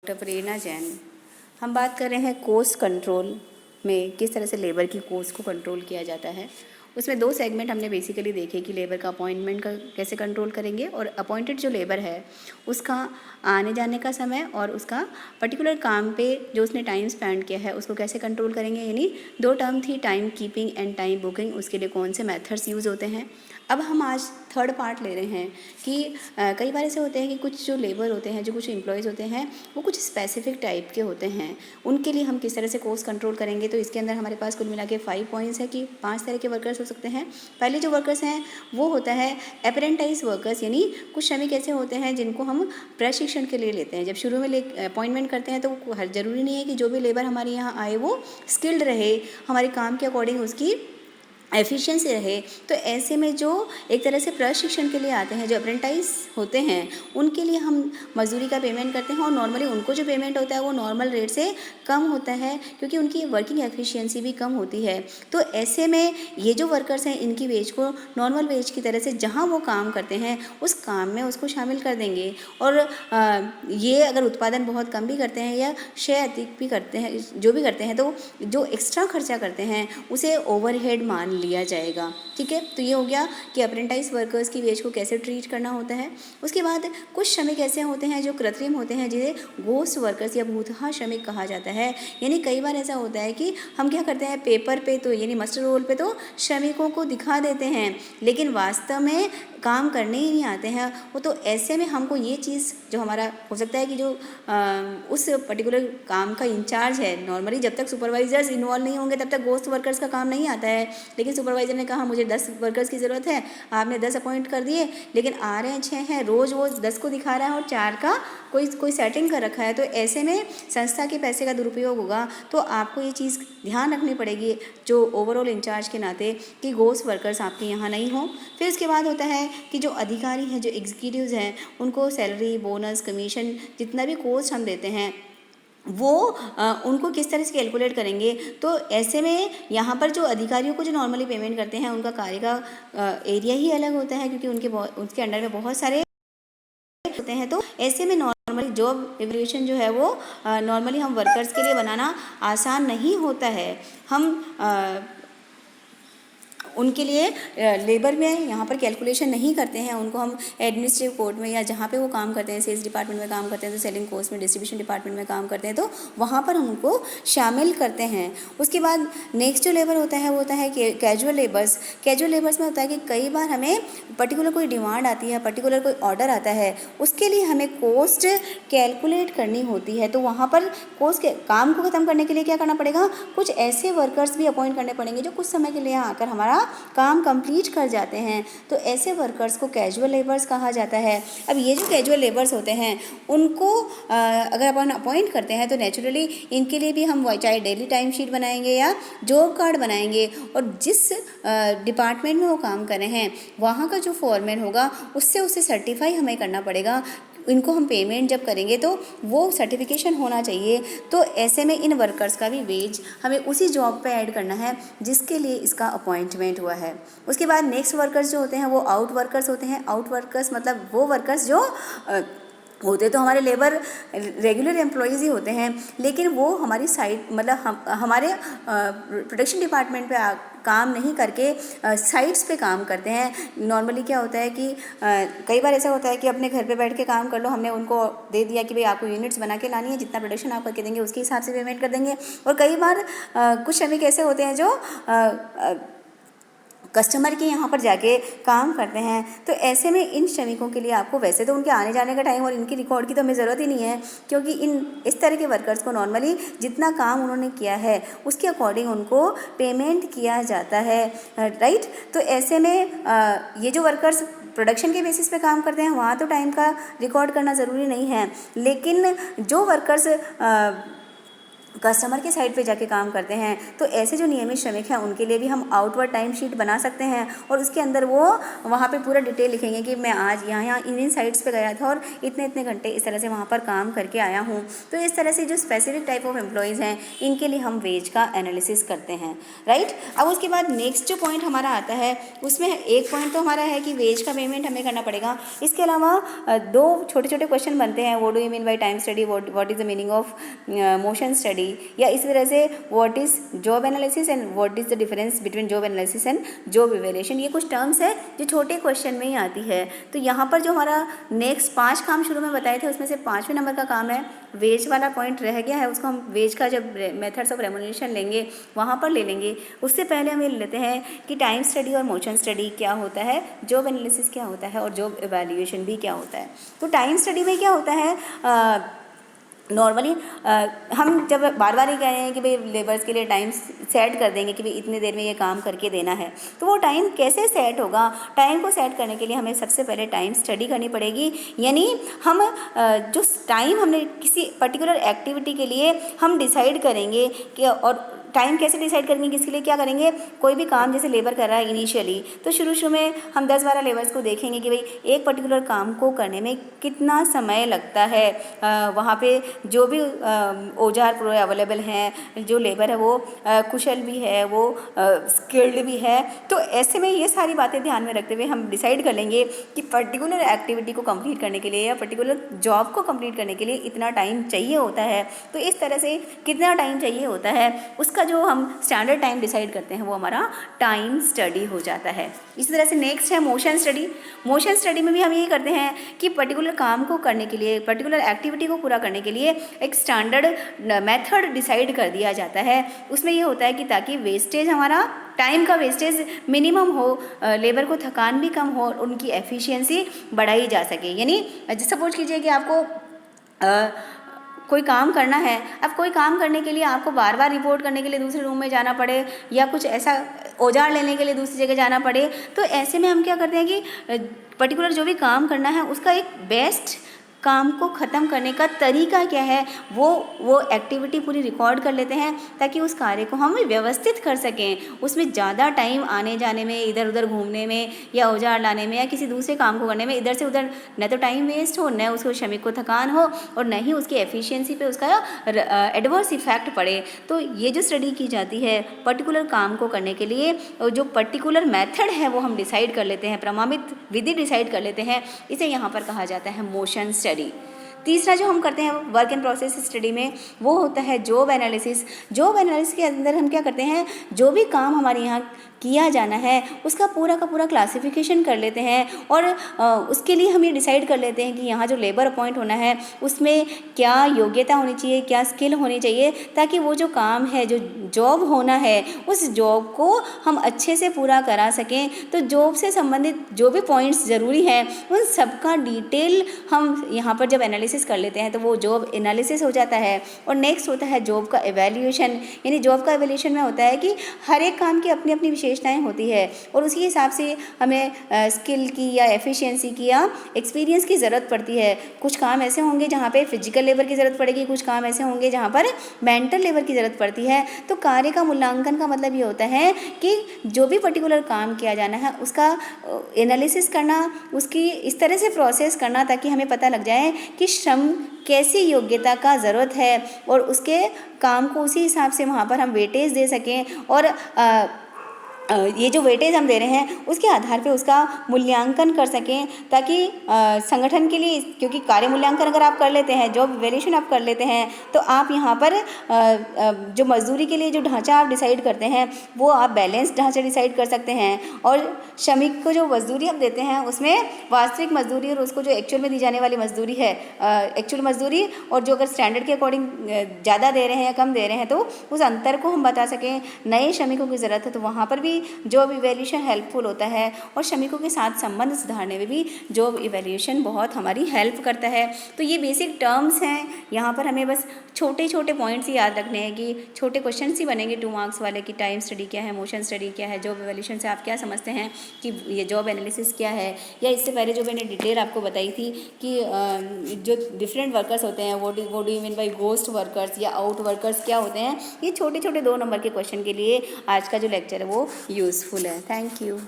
Doctor प्रेरणा जैन। हम बात कर रहे हैं कोस्ट कंट्रोल में किस तरह से लेबर की कोस्ट को कंट्रोल किया जाता है। उसमें दो सेगमेंट हमने बेसिकली देखे कि लेबर का अपॉइंटमेंट का कैसे कंट्रोल करेंगे और अपॉइंटेड जो लेबर है उसका आने जाने का समय और उसका पर्टिकुलर काम पे जो उसने टाइम स्पेंड किया है उसको कैसे कंट्रोल करेंगे। यानी दो टर्म थी, time keeping and time booking. उसके लिए कौन से मेथड्स यूज़ होते हैं। अब हम आज थर्ड पार्ट ले रहे हैं कि कई बार ऐसे होते हैं कि कुछ जो लेबर होते हैं, जो कुछ एम्प्लॉयज़ होते हैं, वो कुछ स्पेसिफिक टाइप के होते हैं। उनके लिए हम किस तरह से कोस्ट कंट्रोल करेंगे। तो इसके अंदर हमारे पास कुल मिला के 5 पॉइंट्स है कि 5 तरह के वर्कर्स हो सकते हैं। पहले जो वर्कर्स हैं वो होता है अप्रेंटाइज वर्कर्स, यानी कुछ श्रमिक ऐसे होते हैं जिनको हम प्रशिक्षण के लिए लेते हैं। जब शुरू में अपॉइंटमेंट करते हैं तो हर ज़रूरी नहीं है कि जो भी लेबर हमारे यहाँ आए वो स्किल्ड रहे, हमारे काम के अकॉर्डिंग उसकी एफिशिएंसी रहे। तो ऐसे में जो एक तरह से प्रशिक्षण के लिए आते हैं, जो अप्रेंटाइज होते हैं, उनके लिए हम मजदूरी का पेमेंट करते हैं और नॉर्मली उनको जो पेमेंट होता है वो नॉर्मल रेट से कम होता है क्योंकि उनकी वर्किंग एफिशिएंसी भी कम होती है। तो ऐसे में ये जो वर्कर्स हैं इनकी वेज को नॉर्मल वेज की तरह से जहाँ वो काम करते हैं उस काम में उसको शामिल कर देंगे। और ये अगर उत्पादन बहुत कम भी करते हैं या शेयर अधिक भी करते हैं, जो भी करते हैं, तो जो एक्स्ट्रा खर्चा करते हैं उसे ओवरहेड मान लिया जाएगा। ठीक है, तो ये हो गया कि अप्रेंटाइज वर्कर्स की वेज को कैसे ट्रीट करना होता है। उसके बाद कुछ श्रमिक ऐसे होते हैं जो कृत्रिम होते हैं, जिन्हें घोस्ट वर्कर्स या भूतहा श्रमिक कहा जाता है। यानी कई बार ऐसा होता है कि हम क्या करते हैं, पेपर पे तो यानी मस्टर रोल पे तो श्रमिकों को दिखा देते हैं लेकिन वास्तव में काम करने ही नहीं आते हैं वो। तो ऐसे में हमको ये चीज़ जो हमारा हो सकता है कि जो उस पर्टिकुलर काम का इंचार्ज है, नॉर्मली जब तक सुपरवाइजर्स इन्वॉल्व नहीं होंगे तब तक घोस्ट वर्कर्स का काम नहीं आता है। लेकिन सुपरवाइजर ने कहा मुझे 10 वर्कर्स की ज़रूरत है, आपने 10 अपॉइंट कर दिए लेकिन आ रहे हैं 6 हैं, रोज़ वो 10 को दिखा रहा है और 4 का कोई सेटिंग कर रखा है। तो ऐसे में संस्था के पैसे का दुरुपयोग होगा। तो आपको ये चीज़ ध्यान रखनी पड़ेगी जो ओवरऑल इंचार्ज के नाते कि घोस्ट वर्कर्स आपके यहाँ नहीं हो। फिर इसके बाद होता है कि जो अधिकारी हैं, जो एग्जीक्यूटिव्स हैं, उनको सैलरी, बोनस, कमीशन, जितना भी कोस्ट हम देते हैं वो उनको किस तरह से कैलकुलेट करेंगे। तो ऐसे में यहाँ पर जो अधिकारियों को जो नॉर्मली पेमेंट करते हैं उनका कार्य का एरिया ही अलग होता है क्योंकि उनके अंडर में बहुत सारे होते हैं। तो ऐसे में नॉर्मली जॉब एवल्यूएशन जो है वो नॉर्मली हम वर्कर्स के लिए बनाना आसान नहीं होता है। हम उनके लिए लेबर में यहाँ पर कैलकुलेशन नहीं करते हैं। उनको हम एडमिनिस्ट्रेटिव कोर्ट में या जहाँ पे वो काम करते हैं, सेल्स डिपार्टमेंट में काम करते हैं तो सेलिंग कोस्ट में, डिस्ट्रीब्यूशन डिपार्टमेंट में काम करते हैं तो वहाँ पर हम उनको शामिल करते हैं। उसके बाद नेक्स्ट जो लेबर होता है वो होता है कैजुअल लेबर्स। कैजुअल लेबर्स में होता है कि कई बार हमें पर्टिकुलर कोई डिमांड आती है, पर्टिकुलर कोई ऑर्डर आता है, उसके लिए हमें कोस्ट कैलकुलेट करनी होती है। तो वहाँ पर कोस्ट के काम को ख़त्म करने के लिए क्या करना पड़ेगा, कुछ ऐसे वर्कर्स भी अपॉइंट करने पड़ेंगे जो कुछ समय के लिए आकर हमारा काम कंप्लीट कर जाते हैं। तो ऐसे वर्कर्स को कैजुअल लेबर्स कहा जाता है। अब ये जो कैजुअल लेबर्स होते हैं उनको अगर अपन अपॉइंट करते हैं तो नेचुरली इनके लिए भी हम चाहे डेली टाइम शीट बनाएंगे या जॉब कार्ड बनाएंगे और जिस डिपार्टमेंट में वो काम कर रहे हैं वहाँ का जो फॉरमैन होगा उससे उसे सर्टिफाई हमें करना पड़ेगा। इनको हम पेमेंट जब करेंगे तो वो सर्टिफिकेशन होना चाहिए। तो ऐसे में इन वर्कर्स का भी वेज हमें उसी जॉब पे ऐड करना है जिसके लिए इसका अपॉइंटमेंट हुआ है। उसके बाद नेक्स्ट वर्कर्स जो होते हैं वो आउट वर्कर्स होते हैं। आउट वर्कर्स मतलब वो वर्कर्स जो होते तो हमारे लेबर रेगुलर एम्प्लॉयज़ ही होते हैं लेकिन वो हमारी साइट मतलब हमारे प्रोडक्शन डिपार्टमेंट पे काम नहीं करके साइट्स पे काम करते हैं। नॉर्मली क्या होता है कि कई बार ऐसा होता है कि अपने घर पे बैठ के काम कर लो, हमने उनको दे दिया कि भाई आपको यूनिट्स बना के लानी है, जितना प्रोडक्शन आप करके देंगे उसके हिसाब से पेमेंट कर देंगे। और कई बार कुछ श्रमिक ऐसे होते हैं जो कस्टमर के यहाँ पर जाके काम करते हैं। तो ऐसे में इन श्रमिकों के लिए आपको वैसे तो उनके आने जाने का टाइम और इनकी रिकॉर्ड की तो हमें ज़रूरत ही नहीं है क्योंकि इस तरह के वर्कर्स को नॉर्मली जितना काम उन्होंने किया है उसके अकॉर्डिंग उनको पेमेंट किया जाता है, राइट। तो ऐसे में ये जो वर्कर्स प्रोडक्शन के बेसिस पे काम करते हैं वहाँ तो टाइम का रिकॉर्ड करना ज़रूरी नहीं है। लेकिन जो वर्कर्स कस्टमर के साइड पे जाके काम करते हैं, तो ऐसे जो नियमित श्रमिक हैं उनके लिए भी हम आउटवर्ड टाइम शीट बना सकते हैं और उसके अंदर वो वहाँ पे पूरा डिटेल लिखेंगे कि मैं आज यहाँ इन साइट्स पे गया था और इतने इतने घंटे इस तरह से वहाँ पर काम करके आया हूँ। तो इस तरह से जो स्पेसिफिक टाइप ऑफ एम्प्लॉयज़ हैं इनके लिए हम वेज का एनालिसिस करते हैं, राइट। अब उसके बाद नेक्स्ट जो पॉइंट हमारा आता है उसमें एक पॉइंट तो हमारा है कि वेज का पेमेंट हमें करना पड़ेगा। इसके अलावा दो छोटे छोटे क्वेश्चन बनते हैं, what do you mean by time study, what is the meaning of motion study, या इसी तरह से what is job analysis and what is the difference between job analysis and job evaluation. ये कुछ टर्म्स है जो छोटे क्वेश्चन में ही आती है। तो यहाँ पर जो हमारा नेक्स्ट 5 काम शुरू में बताए थे उसमें से 5वें नंबर का काम है वेज वाला पॉइंट रह गया है, उसको हम वेज का जब मेथड्स ऑफ रेम्युनरेशन लेंगे वहाँ पर ले लेंगे। उससे पहले हम ये लेते हैं कि टाइम स्टडी और मोशन स्टडी क्या होता है, जॉब एनालिसिस क्या होता है और जॉब इवैल्यूएशन भी क्या होता है। तो टाइम स्टडी में क्या होता है, नॉर्मली हम जब बार बार ही कह रहे हैं कि भाई लेबर्स के लिए टाइम सेट कर देंगे कि भाई इतने देर में ये काम करके देना है, तो वो टाइम कैसे सेट होगा। टाइम को सेट करने के लिए हमें सबसे पहले टाइम स्टडी करनी पड़ेगी, यानी हम जो टाइम हमने किसी पर्टिकुलर एक्टिविटी के लिए हम डिसाइड करेंगे कि, और टाइम कैसे डिसाइड करेंगे, किसके लिए क्या करेंगे। कोई भी काम जैसे लेबर कर रहा है इनिशियली, तो शुरू में हम 10-12 लेबर्स को देखेंगे कि भाई एक पर्टिकुलर काम को करने में कितना समय लगता है। वहाँ पे जो भी औजार पूरे अवेलेबल हैं, जो लेबर है वो कुशल भी है, वो स्किल्ड भी है। तो ऐसे में ये सारी बातें ध्यान में रखते हुए हम डिसाइड कर लेंगे कि पर्टिकुलर एक्टिविटी को कंप्लीट करने के लिए या पर्टिकुलर जॉब को कंप्लीट करने के लिए इतना टाइम चाहिए होता है। तो इस तरह से कितना टाइम चाहिए होता है उसका जो हम स्टैंडर्ड टाइम डिसाइड करते हैं वो हमारा टाइम स्टडी हो जाता है। इसी तरह से नेक्स्ट है मोशन स्टडी। मोशन स्टडी में भी हम यही करते हैं कि पर्टिकुलर काम को करने के लिए, पर्टिकुलर एक्टिविटी को पूरा करने के लिए एक स्टैंडर्ड मेथड डिसाइड कर दिया जाता है। उसमें ये होता है कि ताकि वेस्टेज, हमारा टाइम का वेस्टेज मिनिमम हो, लेबर को थकान भी कम हो और उनकी एफिशिएंसी बढ़ाई जा सके। यानी सपोज कीजिए कि आपको कोई काम करना है, अब कोई काम करने के लिए आपको बार बार रिपोर्ट करने के लिए दूसरे रूम में जाना पड़े या कुछ ऐसा औजार लेने के लिए दूसरी जगह जाना पड़े, तो ऐसे में हम क्या करते हैं कि पर्टिकुलर जो भी काम करना है उसका एक बेस्ट काम को ख़त्म करने का तरीका क्या है वो एक्टिविटी पूरी रिकॉर्ड कर लेते हैं ताकि उस कार्य को हम व्यवस्थित कर सकें। उसमें ज़्यादा टाइम आने जाने में, इधर उधर घूमने में या औजार लाने में या किसी दूसरे काम को करने में इधर से उधर न तो टाइम वेस्ट हो, न उसको श्रमिक को थकान हो और न ही उसकी एफिशिएंसी पे उसका एडवर्स इफेक्ट पड़े। तो ये जो स्टडी की जाती है पर्टिकुलर काम को करने के लिए, जो पर्टिकुलर मेथड है वो हम डिसाइड कर लेते हैं, प्रमाणित विधि डिसाइड कर लेते हैं, इसे यहाँ पर कहा जाता है मोशन स्टडी। तीसरा जो हम करते हैं वर्क इन प्रोसेस स्टडी में वो होता है जॉब एनालिसिस। जॉब एनालिसिस के अंदर हम क्या करते हैं, जो भी काम हमारे यहाँ किया जाना है उसका पूरा का पूरा क्लासिफिकेशन कर लेते हैं और उसके लिए हम ये डिसाइड कर लेते हैं कि यहाँ जो लेबर अपॉइंट होना है उसमें क्या योग्यता होनी चाहिए, क्या स्किल होनी चाहिए, ताकि वो जो काम है, जो जॉब होना है, उस जॉब को हम अच्छे से पूरा करा सकें। तो जॉब से संबंधित जो भी पॉइंट्स ज़रूरी हैं उन सबका डिटेल हम यहाँ पर जब एनालिसिस कर लेते हैं तो वो जॉब एनालिसिस हो जाता है। और नेक्स्ट होता है जॉब का एवेल्यूएशन। यानी जॉब का एवेल्यूएशन में होता है कि हर एक काम की अपनी अपनी विशेषताएं होती है और उसी हिसाब से हमें स्किल की या एफिशिएंसी की या एक्सपीरियंस की ज़रूरत पड़ती है। कुछ काम ऐसे होंगे जहाँ पे फिजिकल लेबर की ज़रूरत पड़ेगी, कुछ काम ऐसे होंगे जहाँ पर मेंटल लेबर की ज़रूरत पड़ती है। तो कार्य का मूल्यांकन का मतलब ये होता है कि जो भी पर्टिकुलर काम किया जाना है उसका एनालिसिस करना, उसकी इस तरह से प्रोसेस करना ताकि हमें पता लग जाए कि श्रम कैसी योग्यता का ज़रूरत है और उसके काम को उसी हिसाब से वहाँ पर हम वेटेज दे सकें और ये जो वेटेज हम दे रहे हैं उसके आधार पे उसका मूल्यांकन कर सकें ताकि संगठन के लिए, क्योंकि कार्य मूल्यांकन अगर आप कर लेते हैं, जॉब इवैल्यूएशन आप कर लेते हैं, तो आप यहाँ पर जो मजदूरी के लिए जो ढांचा आप डिसाइड करते हैं वो आप बैलेंस ढांचा डिसाइड कर सकते हैं। और श्रमिक को जो मजदूरी आप देते हैं उसमें वास्तविक मजदूरी और उसको जो एक्चुअल में दी जाने वाली मजदूरी है, एक्चुअल मजदूरी और जो अगर स्टैंडर्ड के अकॉर्डिंग ज़्यादा दे रहे हैं या कम दे रहे हैं तो उस अंतर को हम बता सकें। नए श्रमिकों की ज़रूरत है तो वहाँ पर भी भी जॉब इवैल्यूएशन हेल्पफुल होता है और श्रमिकों के साथ संबंध सुधारने में भी जॉब इवैल्यूएशन बहुत हमारी हेल्प करता है। तो ये बेसिक टर्म्स हैं, यहाँ पर हमें बस छोटे छोटे पॉइंट्स ही याद रखने हैं कि छोटे क्वेश्चन ही बनेंगे 2 मार्क्स वाले कि टाइम स्टडी क्या है, मोशन स्टडी क्या है, जॉब इवैल्यूएशन से आप क्या समझते हैं कि ये जॉब एनालिसिस क्या है, या इससे पहले जो मैंने डिटेल आपको बताई थी कि जो डिफरेंट वर्कर्स होते हैं वो do you mean by ghost workers या आउट वर्कर्स क्या होते हैं, ये छोटे छोटे 2 नंबर के क्वेश्चन के लिए आज का जो लेक्चर है वो यूज़फुल है। Thank you.